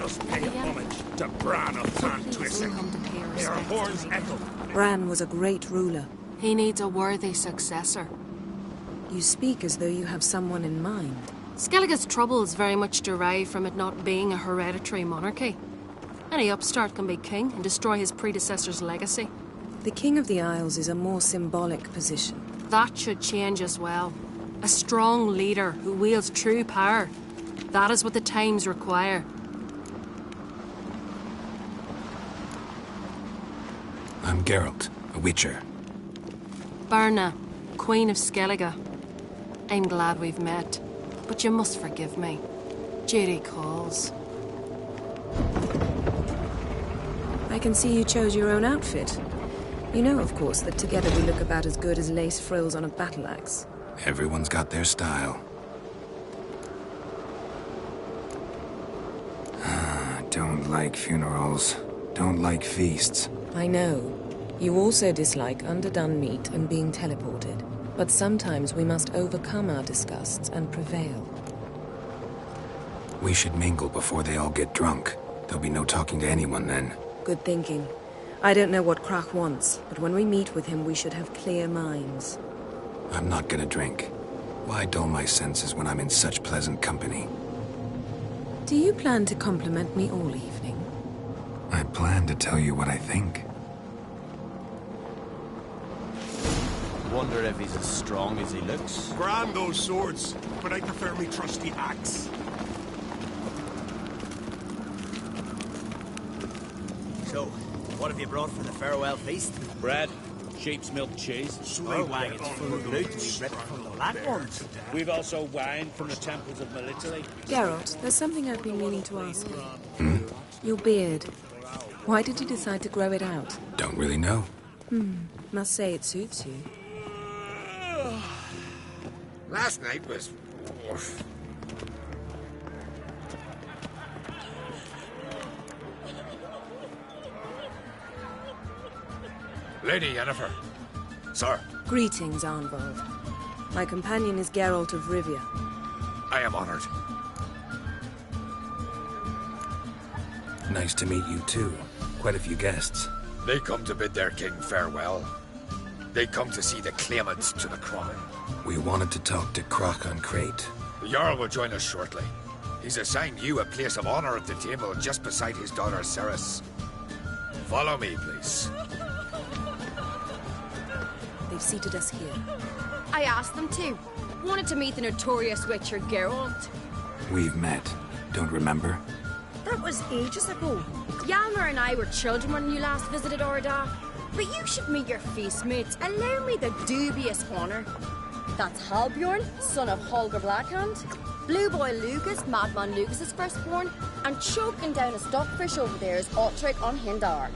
us pay homage to Bran of Clan Twisted. Their horns echo. Bran was a great ruler. He needs a worthy successor. You speak as though you have someone in mind. Skellige's troubles very much derive from it not being a hereditary monarchy. Any upstart can be king and destroy his predecessor's legacy. The King of the Isles is a more symbolic position. That should change as well. A strong leader who wields true power. That is what the times require. I'm Geralt, a witcher. Birna, Queen of Skellige. I'm glad we've met, but you must forgive me. Duty calls. I can see you chose your own outfit. You know, of course, that together we look about as good as lace frills on a battle axe. Everyone's got their style. Don't like funerals. Don't like feasts. I know. You also dislike underdone meat and being teleported. But sometimes we must overcome our disgusts and prevail. We should mingle before they all get drunk. There'll be no talking to anyone then. Good thinking. I don't know what Krach wants, but when we meet with him we should have clear minds. I'm not gonna drink. Why dull my senses when I'm in such pleasant company? Do you plan to compliment me all evening? I plan to tell you what I think. Wonder if he's as strong as he looks. Grand those swords, but I prefer me trusty axe. So, what have you brought for the farewell feast? Bread, sheep's milk cheese. Our wagon's full of loot we ripped from the Black Ones. We've also wine from the temples of Melitele. Geralt, there's something I've been meaning to ask you. Your beard. Why did you decide to grow it out? Don't really know. Must say it suits you. Last night was... Lady Yennefer. Sir. Greetings, Arnvald. My companion is Geralt of Rivia. I am honored. Nice to meet you too. Quite a few guests. They come to bid their king farewell. They come to see the claimants to the crown. We wanted to talk to Krach on Crate. The Jarl will join us shortly. He's assigned you a place of honor at the table just beside his daughter Ceres. Follow me, please. They've seated us here. I asked them to. Wanted to meet the notorious witcher Geralt. We've met. Don't remember? That was ages ago. Hjalmar and I were children when you last visited Orda. But you should meet your feast mates. Allow me the dubious honor. That's Halbjorn, son of Holger Blackhand. Blue Boy Lucas, Madman Lucas's firstborn. And choking down a stockfish over there is Otric on Hindar.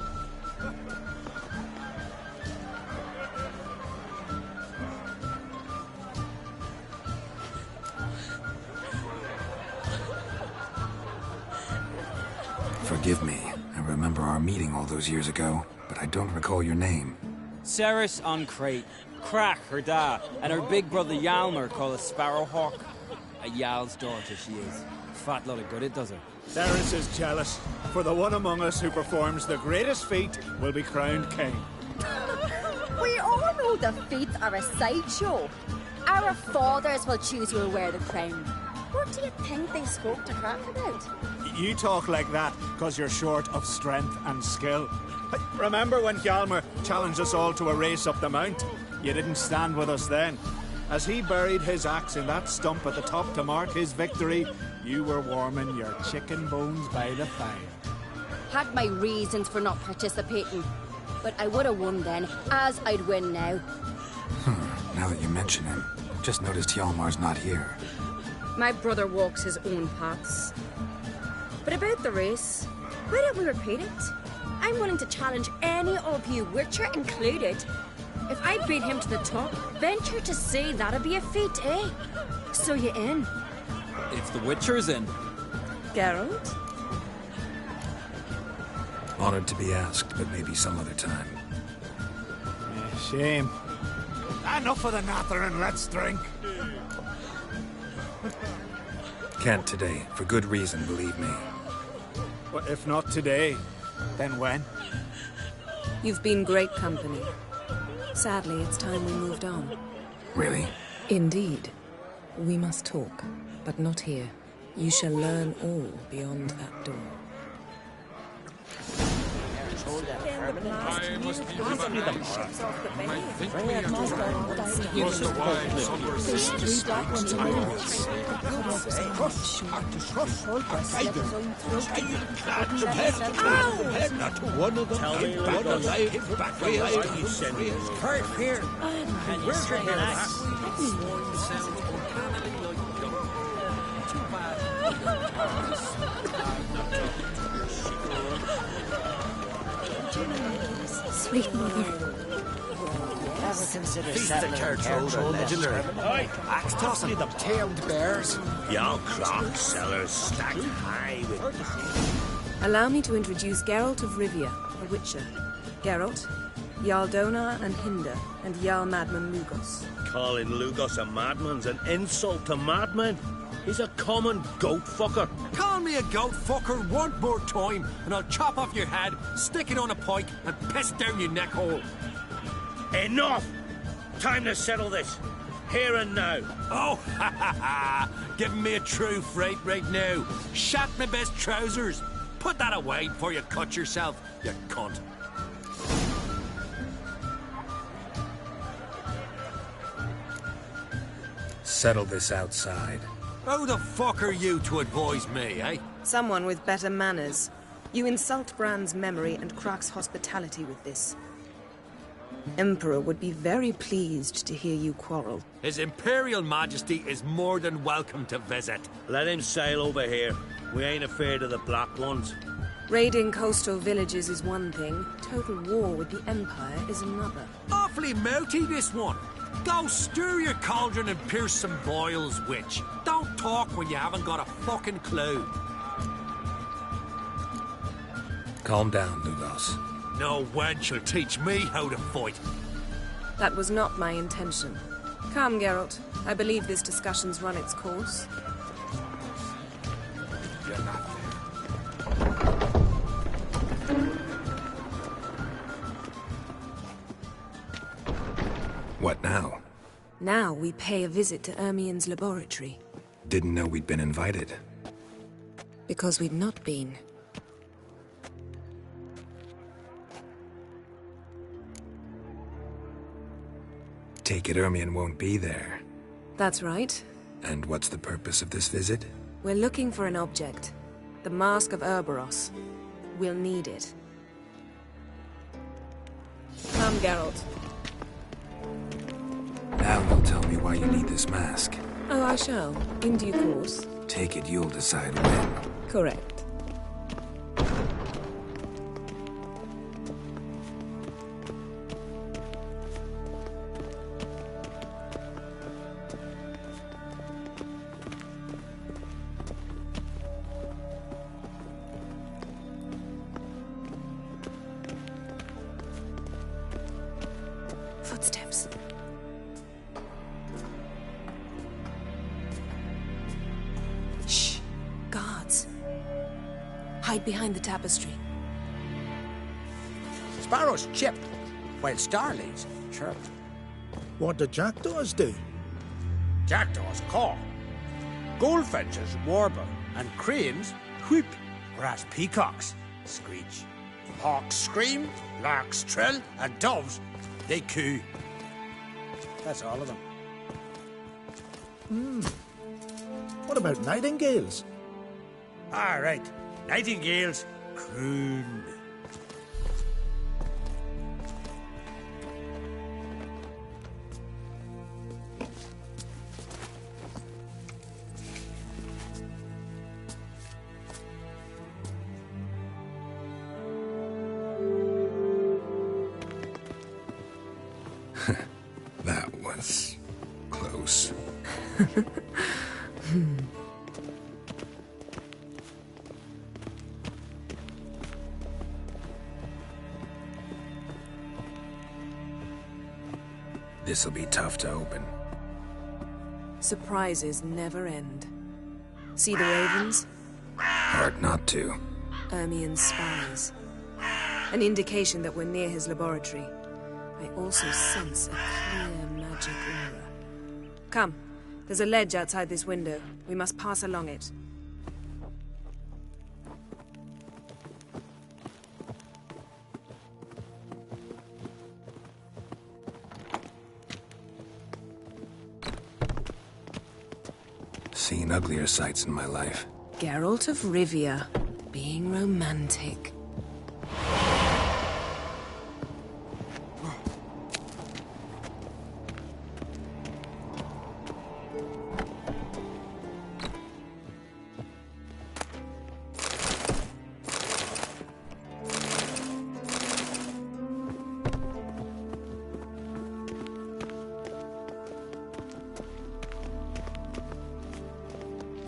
Forgive me. I remember our meeting all those years ago, but I don't recall your name. Ceres on Crate, Krach, her da, and her big brother Hjalmar called a Sparrowhawk. A Jarl's daughter she is. Fat lot of good it does her. Ceres is jealous, for the one among us who performs the greatest feat will be crowned king. We all know the feats are a sideshow. Our fathers will choose who will wear the crown. What do you think they spoke to Krach about? You talk like that because you're short of strength and skill. Remember when Hjalmar challenged us all to a race up the mount? You didn't stand with us then. As he buried his axe in that stump at the top to mark his victory, you were warming your chicken bones by the fire. Had my reasons for not participating, but I would have won then, as I'd win now. Now that you mention him, just noticed Hjalmar's not here. My brother walks his own paths. But about the race, why don't we repeat it? I'm willing to challenge any of you, Witcher included. If I beat him to the top, venture to say that'd be a feat, eh? So you in? If the Witcher's in. Geralt? Honored to be asked, but maybe some other time. Shame. Enough of the natter and let's drink. Can't today, for good reason, believe me. But if not today, then when? You've been great company. Sadly, it's time we moved on. Really? Indeed. We must talk, but not here. You shall learn all beyond that door. I must be the I think we have across the wide somber seas. Not one of them. Tell me one alive back way I can send you. Kurt, here. And where's your hair? Sweet mother. Ever consider Feast the Carthold are legendary. Axe tossing, tailed bears. Y'all crock sellers stacked high with... Allow me to introduce Geralt of Rivia, a witcher. Geralt, Jarl Donar and Hinder, and Jarl Madman Lugos. Calling Lugos a madman's an insult to madmen. He's a common goat fucker. Call me a goat fucker one more time, and I'll chop off your head, stick it on a pike, and piss down your neck hole. Enough! Time to settle this. Here and now. Oh, ha ha ha! Giving me a true fright right now. Shat my best trousers. Put that away before you cut yourself, you cunt. Settle this outside. Who the fuck are you to advise me, eh? Someone with better manners. You insult Bran's memory and Crach's hospitality with this. Emperor would be very pleased to hear you quarrel. His Imperial Majesty is more than welcome to visit. Let him sail over here. We ain't afraid of the black ones. Raiding coastal villages is one thing. Total war with the Empire is another. Awfully mouty, this one. Go stir your cauldron and pierce some boils, witch. Don't talk when you haven't got a fucking clue. Calm down, Lugos. No wench will teach me how to fight. That was not my intention. Come, Geralt. I believe this discussion's run its course. You're not What now? Now we pay a visit to Ermien's laboratory. Didn't know we'd been invited. Because we'd not been. Take it Ermien won't be there. That's right. And what's the purpose of this visit? We're looking for an object. The Mask of Ouroboros. We'll need it. Come, Geralt. Now you'll tell me why you need this mask. Oh, I shall. In due course. Take it you'll decide when. Correct. Footsteps. Shh. Guards. Hide behind the tapestry. Sparrows chip, while starlings chirp. What do jackdaws do? Jackdaws caw. Goldfinches warble, and cranes whoop, whereas peacocks screech. Hawks scream, larks trill, and doves, they coo. That's all of them. What about nightingales? All right, nightingales croon. That was close. This'll be tough to open. Surprises never end. See the ravens? Hard not to. Ermien's spies. An indication that we're near his laboratory. I also sense a clear magic aura. Come, there's a ledge outside this window. We must pass along it. Seen uglier sights in my life. Geralt of Rivia, being romantic.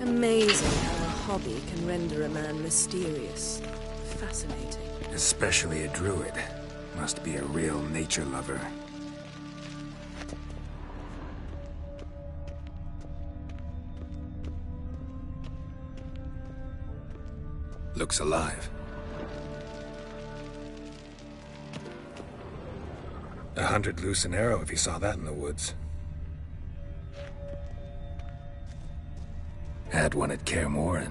Amazing how a hobby can render a man mysterious. Fascinating. Especially a druid. Must be a real nature lover. Looks alive. A 100 loose an arrow if you saw that in the woods. Had one at Kaer Morhen.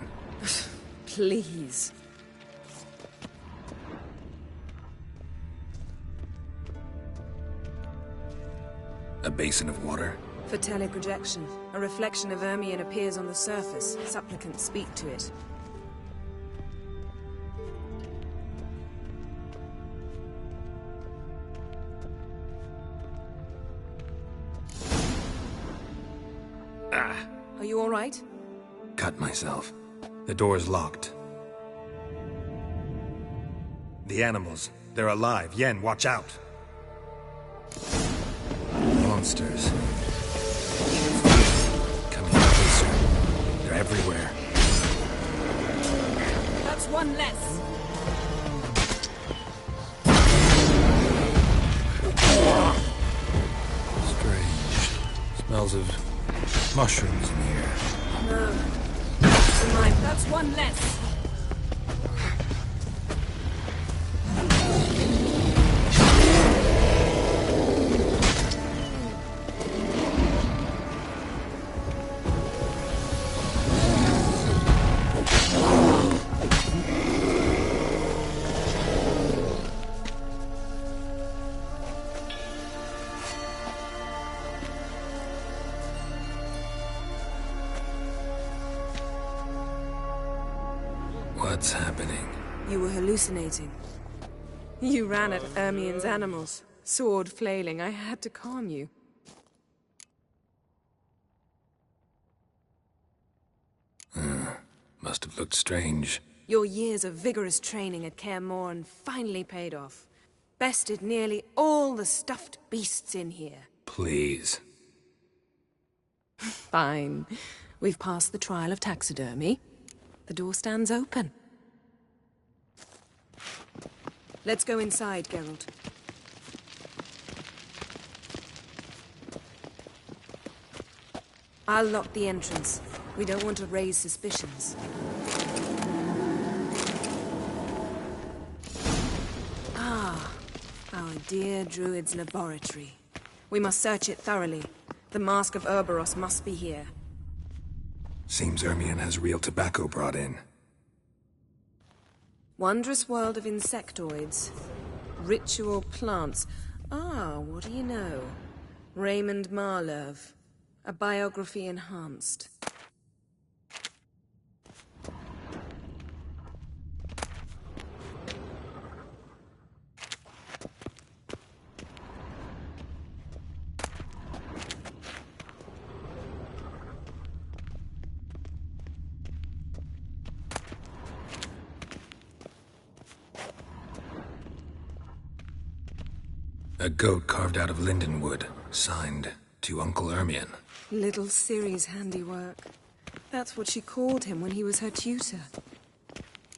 Please. A basin of water. For teleprojection. A reflection of Ermien appears on the surface. Supplicants speak to it. Ah! Are you all right? Cut myself. The door's locked. The animals. They're alive. Yen, watch out! Monsters. Coming closer. They're everywhere. That's one less. Strange. Smells of mushrooms in here. No. That's one less. What's happening? You were hallucinating. You ran at Ermien's animals, sword flailing. I had to calm you. Must have looked strange. Your years of vigorous training at Kaer Morhen finally paid off. Bested nearly all the stuffed beasts in here. Please. Fine. We've passed the trial of taxidermy. The door stands open. Let's go inside, Geralt. I'll lock the entrance. We don't want to raise suspicions. Ah, our dear druid's laboratory. We must search it thoroughly. The Mask of Ouroboros must be here. Seems Ermien has real tobacco brought in. Wondrous world of insectoids. Ritual plants. Ah, what do you know? Raymond Marlove. A biography enhanced. A goat carved out of linden wood, signed to Uncle Ermien. Little Ciri's handiwork. That's what she called him when he was her tutor.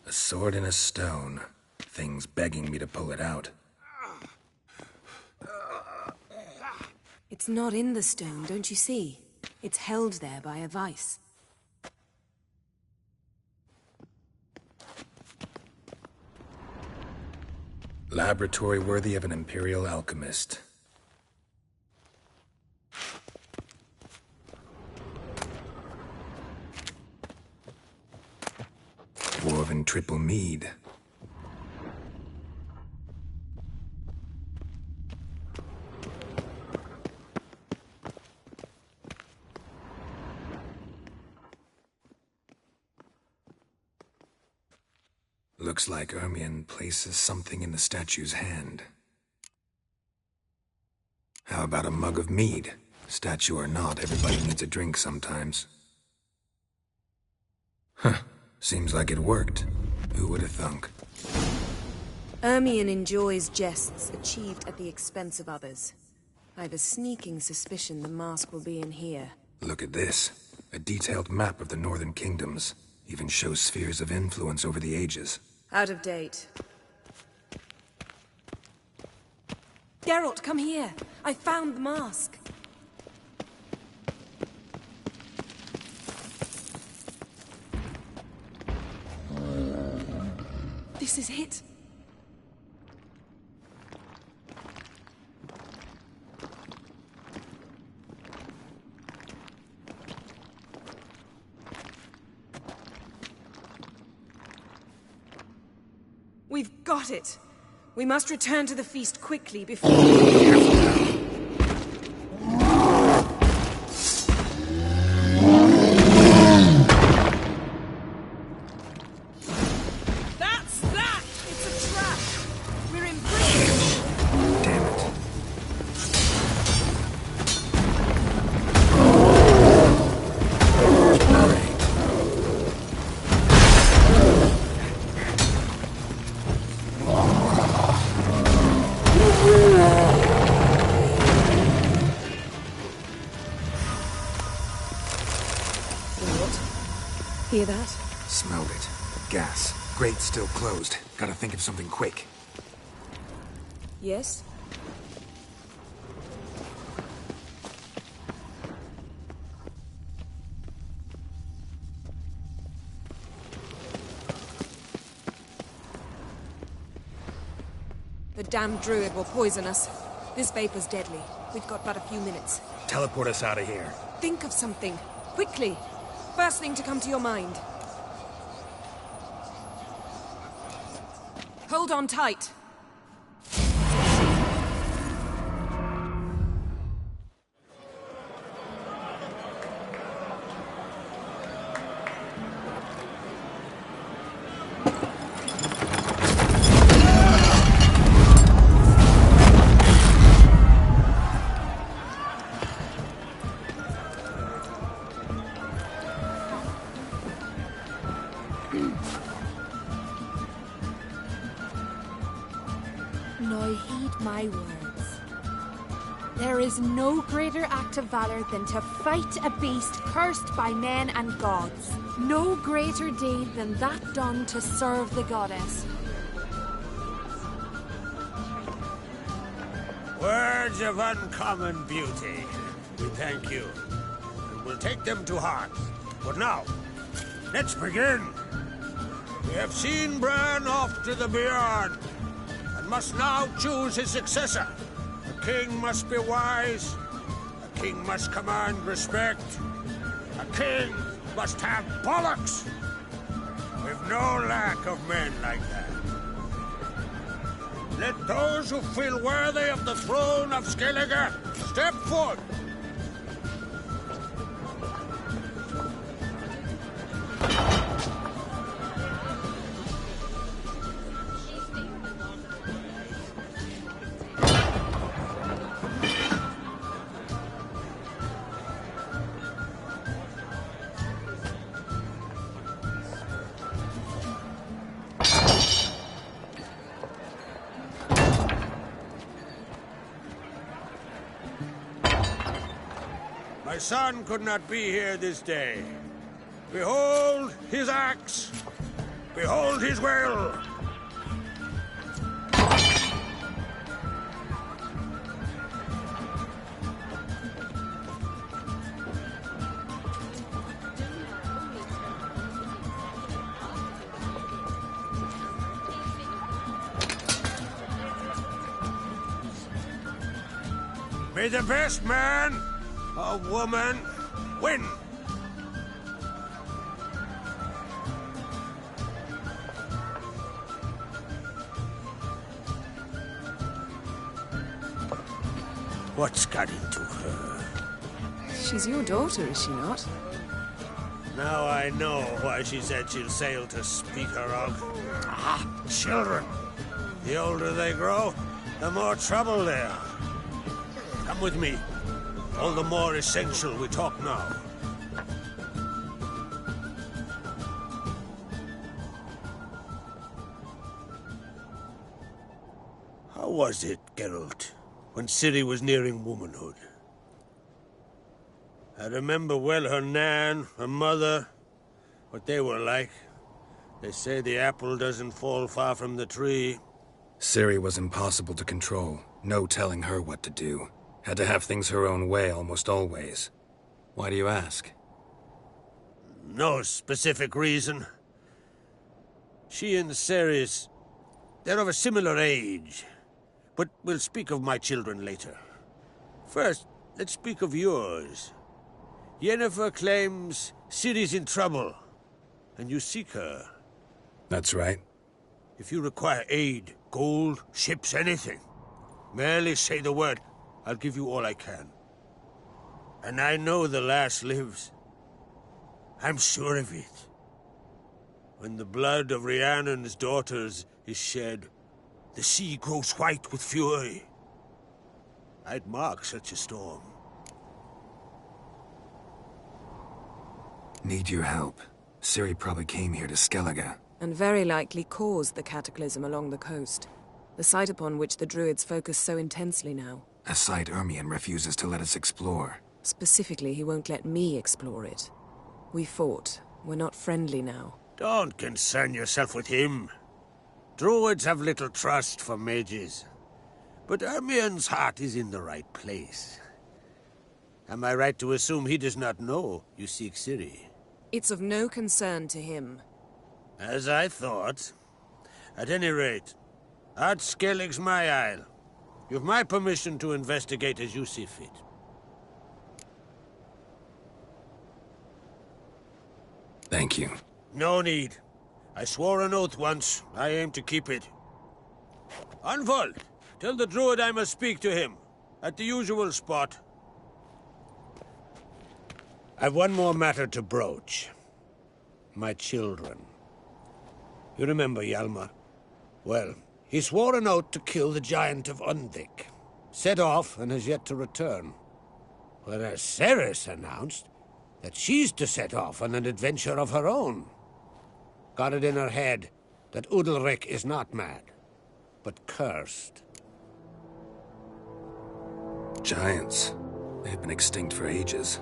A sword in a stone. Thing's begging me to pull it out. It's not in the stone, don't you see? It's held there by a vice. Laboratory worthy of an Imperial alchemist. Dwarven triple mead. Looks like Ermion places something in the statue's hand. How about a mug of mead? Statue or not, everybody needs a drink sometimes. Huh. Seems like it worked. Who would have thunk? Ermion enjoys jests achieved at the expense of others. I have a sneaking suspicion the mask will be in here. Look at this. A detailed map of the Northern Kingdoms. Even shows spheres of influence over the ages. Out of date. Geralt, come here. I found the mask. This is it. We've got it. We must return to the feast quickly before... Hear that? Smelled it. Gas. Grate's still closed. Gotta think of something quick. Yes? The damned druid will poison us. This vapor's deadly. We've got but a few minutes. Teleport us out of here. Think of something. Quickly. First thing to come to your mind. Hold on tight. Now heed my words. There is no greater act of valor than to fight a beast cursed by men and gods. No greater deed than that done to serve the goddess. Words of uncommon beauty. We thank you, and we'll take them to heart. But now, let's begin. We have seen Bran off to the beyond, and must now choose his successor. A king must be wise. A king must command respect. A king must have bollocks. We've no lack of men like that. Let those who feel worthy of the throne of Skellige step forward. My son could not be here this day. Behold his axe. Behold his will. May the best man or woman win. What's got into her? She's your daughter, is she not? Now I know why she said she'll sail to Speakerog. Ah, children. The older they grow, the more trouble they are. Come with me. All the more essential we talk now. How was it, Geralt, when Ciri was nearing womanhood? I remember well her nan, her mother, what they were like. They say the apple doesn't fall far from the tree. Ciri was impossible to control. No telling her what to do. Had to have things her own way almost always. Why do you ask? No specific reason. She and Ceres, they're of a similar age. But we'll speak of my children later. First, let's speak of yours. Yennefer claims Ciri's in trouble, and you seek her. That's right. If you require aid, gold, ships, anything, merely say the word. I'll give you all I can. And I know the lass lives. I'm sure of it. When the blood of Rhiannon's daughters is shed, the sea grows white with fury. I'd mark such a storm. Need your help. Ciri probably came here to Skellige. And very likely caused the cataclysm along the coast. The site upon which the Druids focus so intensely now. A site Ermion refuses to let us explore. Specifically, he won't let me explore it. We fought. We're not friendly now. Don't concern yourself with him. Druids have little trust for mages. But Ermion's heart is in the right place. Am I right to assume he does not know you seek Ciri? It's of no concern to him. As I thought. At any rate, Ard Skellige's my isle. You've my permission to investigate as you see fit. Thank you. No need. I swore an oath once. I aim to keep it. Unfold. Tell the druid I must speak to him. At the usual spot. I've one more matter to broach. My children. You remember Hjalmar? Well, he swore an oath to kill the giant of Undvik. Set off and has yet to return. Whereas Ceres announced that she's to set off on an adventure of her own. Got it in her head that Udalric is not mad, but cursed. Giants. They've been extinct for ages.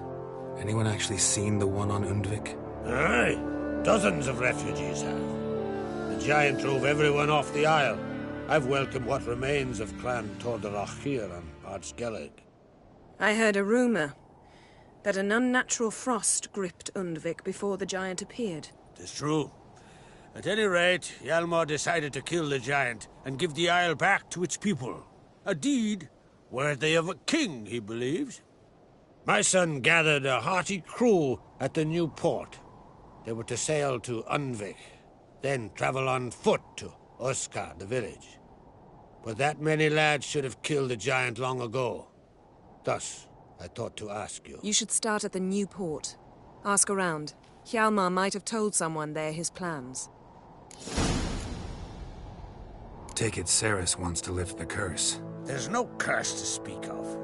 Anyone actually seen the one on Undvik? Aye. Dozens of refugees have. The giant drove everyone off the isle. I've welcomed what remains of Clan Tordarach here on Ard Skellige. I heard a rumor that an unnatural frost gripped Undvik before the giant appeared. It's true. At any rate, Hjalmar decided to kill the giant and give the isle back to its people. A deed worthy of a king, he believes. My son gathered a hearty crew at the new port. They were to sail to Undvik, then travel on foot to Oskar, the village. But that many lads should have killed the giant long ago. Thus, I thought to ask you. You should start at the new port. Ask around. Hjalmar might have told someone there his plans. Take it Ceres wants to lift the curse. There's no curse to speak of.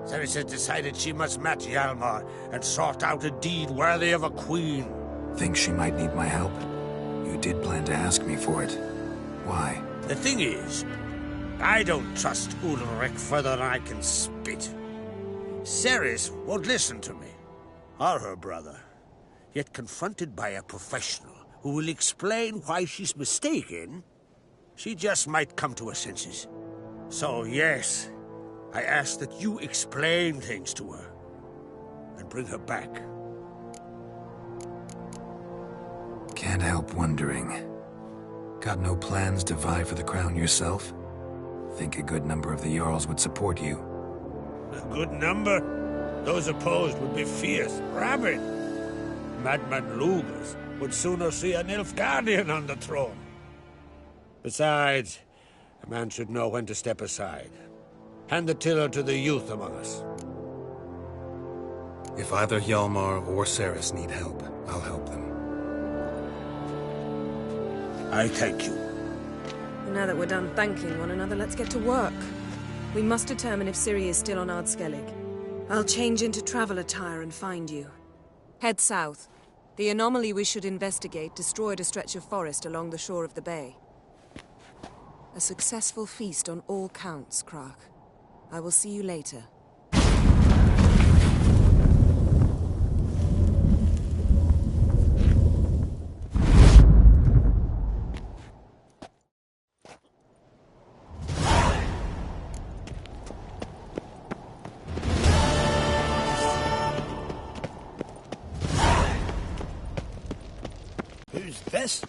Ceres has decided she must match Hjalmar and sort out a deed worthy of a queen. Think she might need my help? You did plan to ask me for it. Why? The thing is, I don't trust Udalric further than I can spit. Ceres won't listen to me, or her brother. Yet confronted by a professional who will explain why she's mistaken, she just might come to her senses. So yes, I ask that you explain things to her and bring her back. Can't help wondering. Got no plans to vie for the crown yourself? Think a good number of the Jarls would support you. A good number. Those opposed would be fierce, rabid. Madman Lugas would sooner see an Nilfgaardian on the throne. Besides, a man should know when to step aside. Hand the tiller to the youth among us. If either Hjalmar or Ceres need help, I'll help them. I thank you. Now that we're done thanking one another, let's get to work. We must determine if Ciri is still on Skellige. I'll change into travel attire and find you. Head south. The anomaly we should investigate destroyed a stretch of forest along the shore of the bay. A successful feast on all counts, Krach. I will see you later. Who's this?